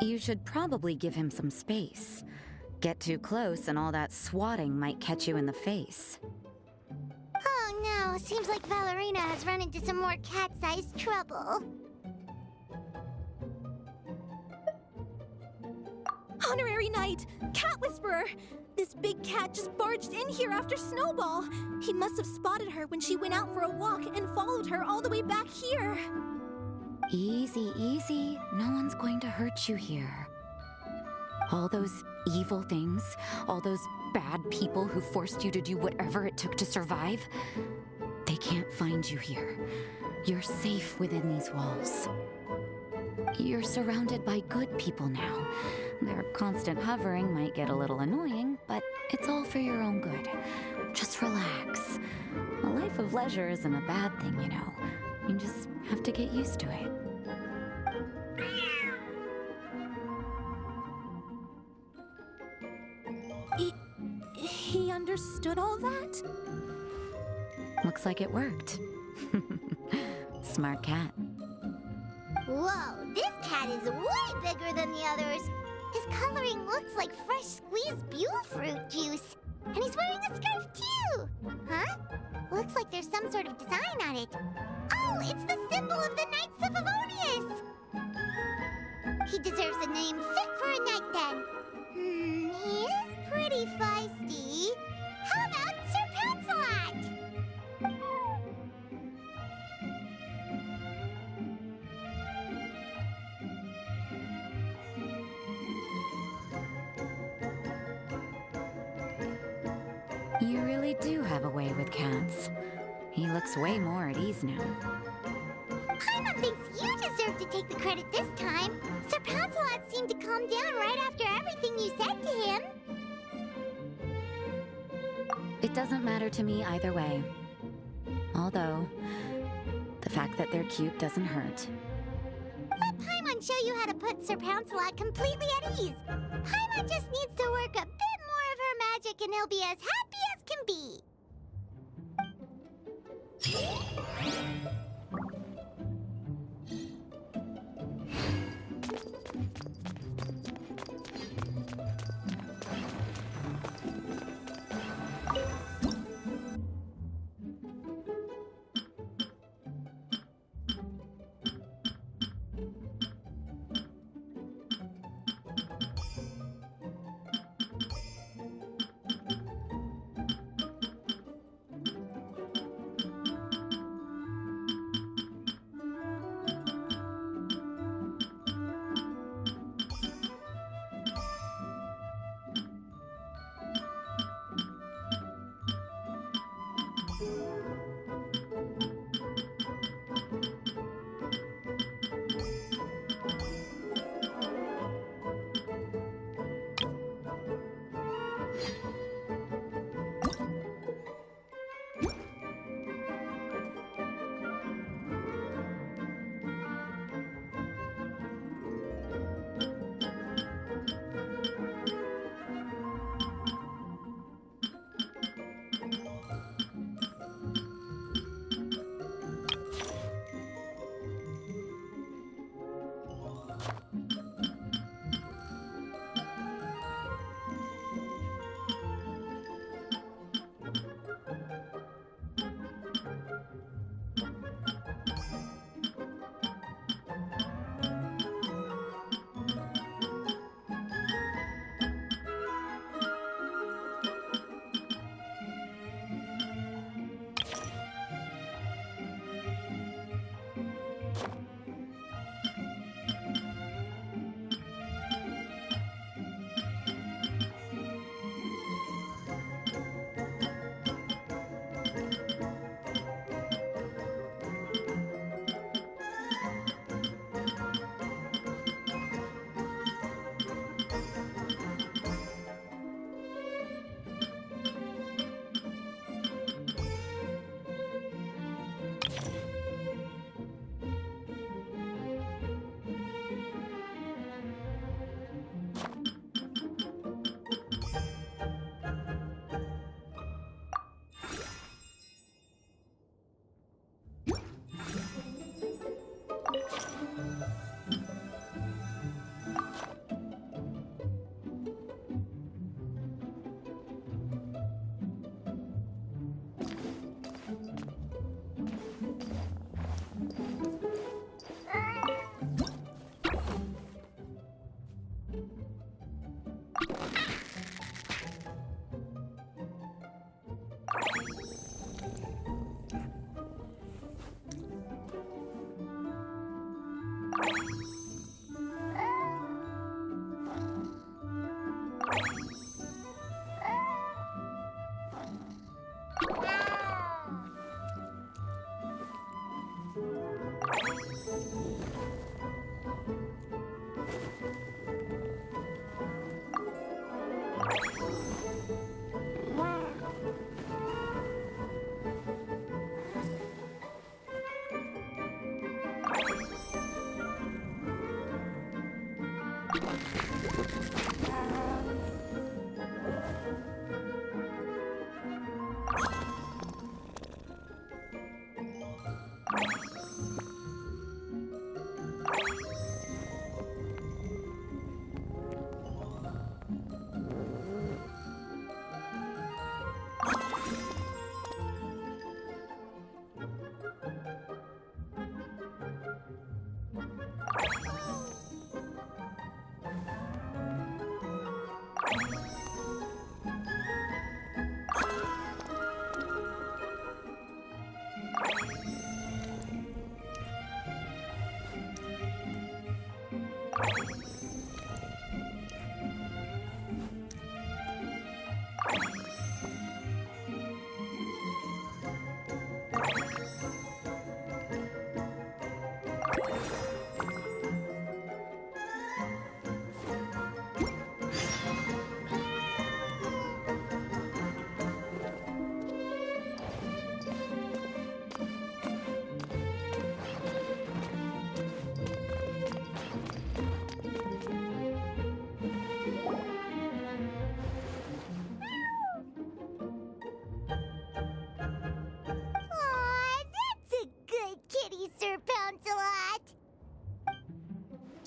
You should probably give him some space. Get too close and all that swatting might catch you in the face. Oh no, seems like Ballerina has run into some more cat-sized trouble. Honorary Knight! Cat Whisperer! This big cat just barged in here after Snowball. He must have spotted her when she went out for a walk and followed her all the way back here. Easy, easy. No one's going to hurt you here. All those evil things, all those bad people who forced you to do whatever it took to survive, they can't find you here. You're safe within these walls. You're surrounded by good people now. Their constant hovering might get a little annoying, but it's all for your own good. Just relax. A life of leisure isn't a bad thing, you know. You just have to get used to it. He understood all that? Looks like it worked. Smart cat. Whoa, this cat is way bigger than the others. His coloring looks like fresh squeezed Buell fruit juice. And he's wearing a scarf too! Huh? Looks like there's some sort of design on it. Oh, it's the symbol of the Knights of Avonius! He deserves a name fit for a knight then. He is pretty feisty. How about Sir Pouncelot? You really do have a way with cats. He looks way more at ease now. Paimon thinks you deserve to take the credit this time. Sir Pouncelot seemed to calm down right after everything you said to him. It doesn't matter to me either way. Although, the fact that they're cute doesn't hurt. Let Paimon show you how to put Sir Pouncelot completely at ease. Paimon just needs to work a bit more of her magic and he'll be as happy as can be.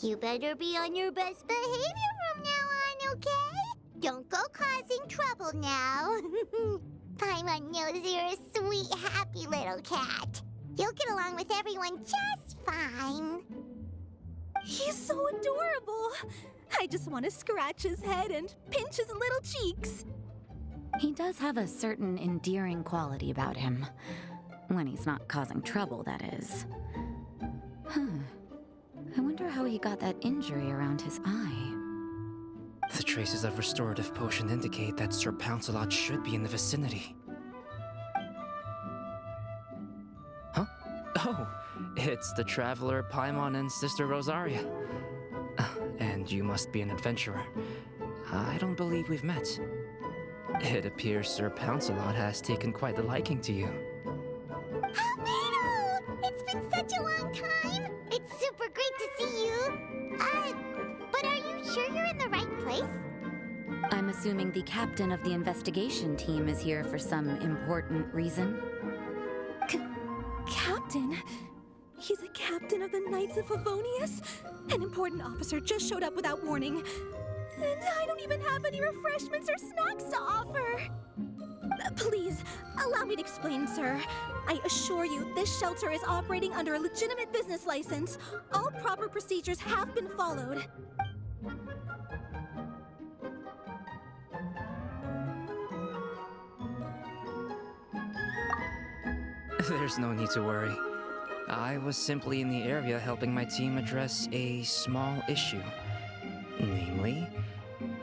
You better be on your best behavior from now on, okay? Don't go causing trouble now. Paimon knows you're a sweet, happy little cat. You'll get along with everyone just fine. He's so adorable. I just want to scratch his head and pinch his little cheeks. He does have a certain endearing quality about him. When he's not causing trouble, that is. I wonder how he got that injury around his eye. The traces of restorative potion indicate that Sir Pouncelot should be in the vicinity. Huh? Oh, it's the traveler Paimon and Sister Rosaria. And you must be an adventurer. I don't believe we've met. It appears Sir Pouncelot has taken quite a liking to you. Albedo! It's been such a long time! It's super great to see you! But are you sure you're in the right place? I'm assuming the captain of the investigation team is here for some important reason. Captain? He's a captain of the Knights of Favonius? An important officer just showed up without warning. And I don't even have any refreshments or snacks to offer. Please, allow me to explain, sir. I assure you, this shelter is operating under a legitimate business license. All proper procedures have been followed. There's no need to worry. I was simply in the area helping my team address a small issue. Namely,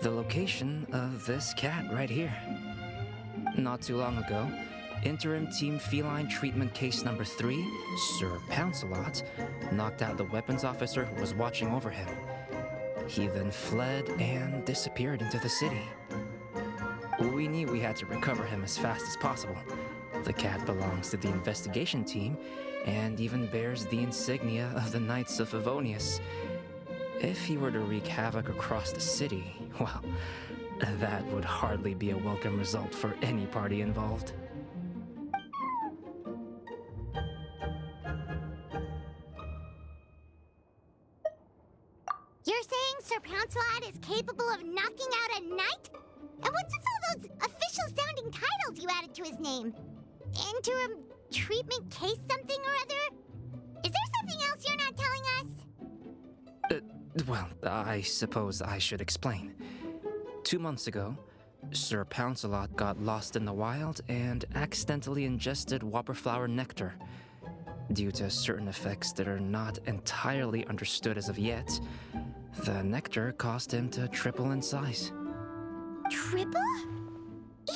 the location of this cat right here. Not too long ago, Interim Team Feline Treatment Case Number 3, Sir Pouncelot, knocked out the weapons officer who was watching over him. He then fled and disappeared into the city. We knew we had to recover him as fast as possible. The cat belongs to the investigation team and even bears the insignia of the Knights of Favonius. If he were to wreak havoc across the city, well, that would hardly be a welcome result for any party involved. You're saying Sir Pouncelot is capable of knocking out a knight? And what's with all those official-sounding titles you added to his name? Interim treatment case something or other? Is there something else you're not telling us? Well, I suppose I should explain. 2 months ago, Sir Pouncelot got lost in the wild and accidentally ingested whopperflower nectar. Due to certain effects that are not entirely understood as of yet, the nectar caused him to triple in size. Triple?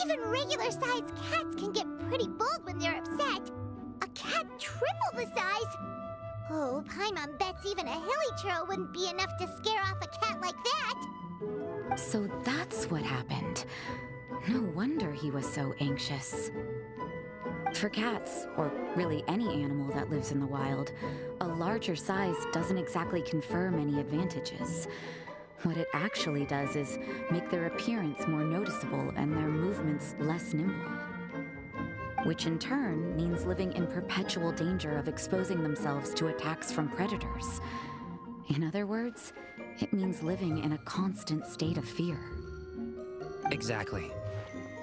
Even regular-sized cats can get pretty bold when they're upset. A cat triple the size? Oh, Paimon bets even a hilly churl wouldn't be enough to scare off a cat like that. So that's what happened. No wonder he was so anxious. For cats, or really any animal that lives in the wild, a larger size doesn't exactly confer many advantages. What it actually does is make their appearance more noticeable and their movements less nimble. Which in turn means living in perpetual danger of exposing themselves to attacks from predators. In other words, it means living in a constant state of fear. Exactly.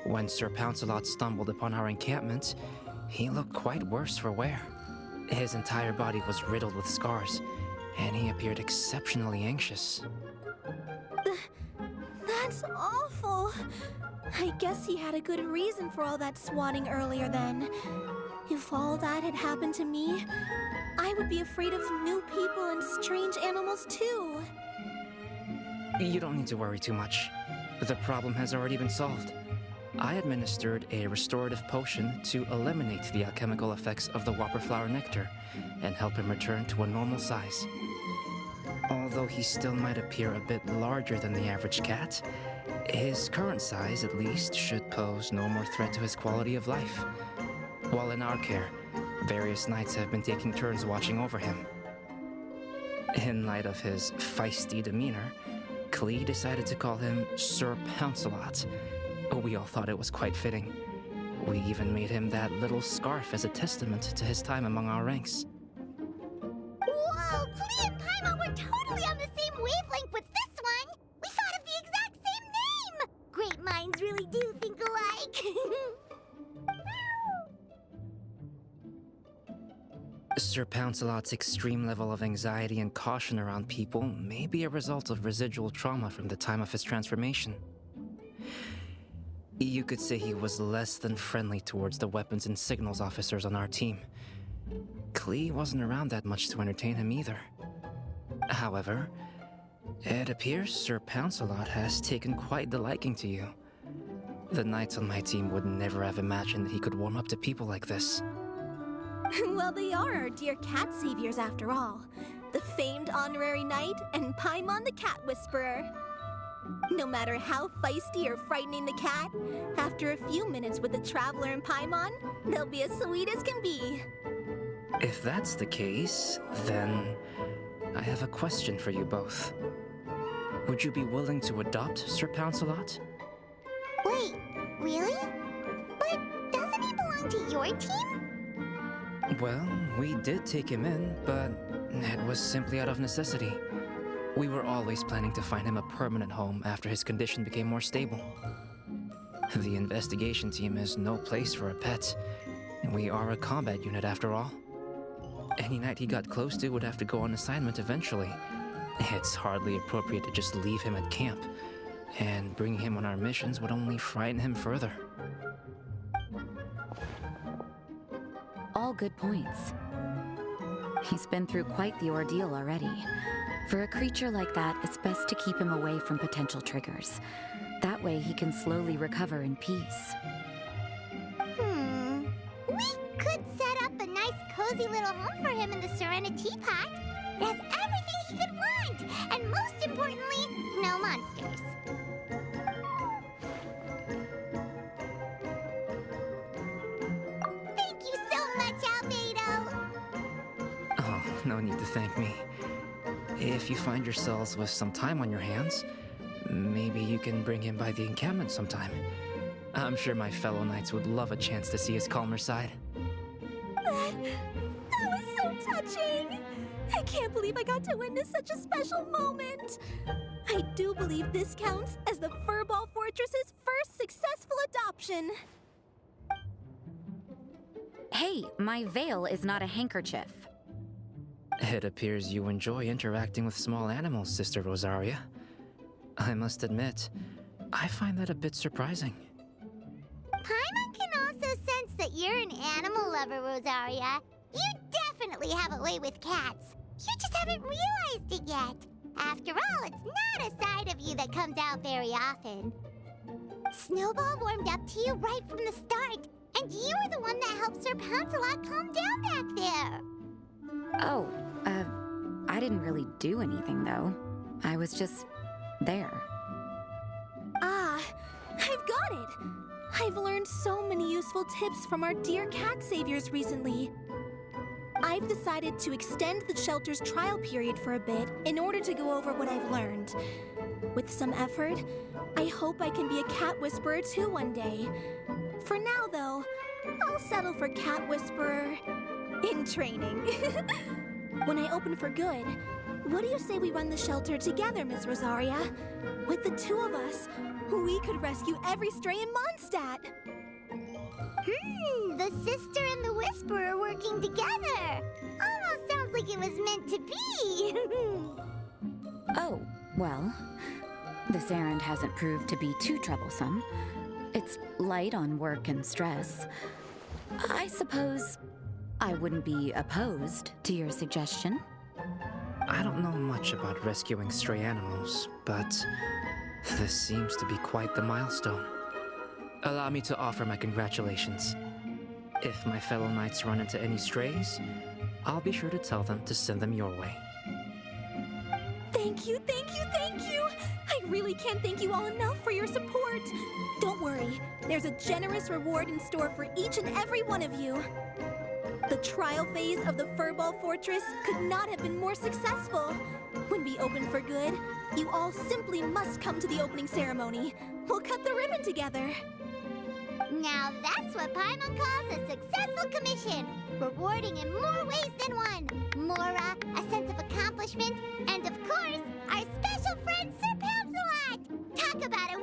When Sir Pouncelot stumbled upon our encampment, he looked quite worse for wear. His entire body was riddled with scars, and he appeared exceptionally anxious. That's awful. I guess he had a good reason for all that swatting earlier then. If all that had happened to me, I would be afraid of new people and strange animals too. You don't need to worry too much. The problem has already been solved. I administered a restorative potion to eliminate the alchemical effects of the whopperflower nectar and help him return to a normal size. Although he still might appear a bit larger than the average cat, his current size at least should pose no more threat to his quality of life. While in our care, various knights have been taking turns watching over him. In light of his feisty demeanor, Klee decided to call him Sir Pouncelot. We all thought it was quite fitting. We even made him that little scarf as a testament to his time among our ranks. Whoa, Klee and Paimon, we're totally on the same wavelength with this one! We thought of the exact same name! Great minds really do think alike! Sir Pouncelot's extreme level of anxiety and caution around people may be a result of residual trauma from the time of his transformation. You could say he was less than friendly towards the weapons and signals officers on our team. Klee wasn't around that much to entertain him either. However, it appears Sir Pouncelot has taken quite the liking to you. The knights on my team would never have imagined that he could warm up to people like this. Well, they are our dear cat saviors after all. The famed honorary knight and Paimon the cat whisperer. No matter how feisty or frightening the cat, after a few minutes with the traveler and Paimon, they'll be as sweet as can be. If that's the case, then I have a question for you both. Would you be willing to adopt Sir Pouncelot? Wait, really? But doesn't he belong to your team? Well, we did take him in, but it was simply out of necessity. We were always planning to find him a permanent home after his condition became more stable. The investigation team is no place for a pet, and we are a combat unit after all. Any knight he got close to would have to go on assignment eventually. It's hardly appropriate to just leave him at camp, and bringing him on our missions would only frighten him further. All good points. He's been through quite the ordeal already. For a creature like that, it's best to keep him away from potential triggers. That way he can slowly recover in peace. We could set up a nice cozy little home for him in the Serenity Pact. It has everything he could want, and most importantly, no monsters. Thank you so much, Albedo! Oh, no need to thank me. If you find yourselves with some time on your hands, maybe you can bring him by the encampment sometime. I'm sure my fellow knights would love a chance to see his calmer side. That was so touching! I can't believe I got to witness such a special moment! I do believe this counts as the Furball Fortress's first successful adoption. Hey, my veil is not a handkerchief. It appears you enjoy interacting with small animals, Sister Rosaria. I must admit, I find that a bit surprising. Paimon can also sense that you're an animal lover, Rosaria. You definitely have a way with cats. You just haven't realized it yet. After all, it's not a side of you that comes out very often. Snowball warmed up to you right from the start, and you were the one that helped Sir Pouncelot calm down back there. Oh, I didn't really do anything, though. I was just there. Ah, I've got it! I've learned so many useful tips from our dear cat saviors recently. I've decided to extend the shelter's trial period for a bit in order to go over what I've learned. With some effort, I hope I can be a cat whisperer too one day. For now, though, I'll settle for cat whisperer in training. When I open for good, what do you say we run the shelter together, Miss Rosaria? With the two of us, we could rescue every stray in Mondstadt. The sister and the whisperer working together. Almost sounds like it was meant to be. Oh, well, this errand hasn't proved to be too troublesome. It's light on work and stress. I suppose I wouldn't be opposed to your suggestion. I don't know much about rescuing stray animals, but this seems to be quite the milestone. Allow me to offer my congratulations. If my fellow knights run into any strays, I'll be sure to tell them to send them your way. Thank you, thank you, thank you! I really can't thank you all enough for your support. Don't worry, there's a generous reward in store for each and every one of you. The trial phase of the Furball Fortress could not have been more successful. When we open for good, you all simply must come to the opening ceremony. We'll cut the ribbon together. Now that's what Paimon calls a successful commission, rewarding in more ways than one. Mora, a sense of accomplishment, and of course, our special friend Sir Pouncelot! Talk about a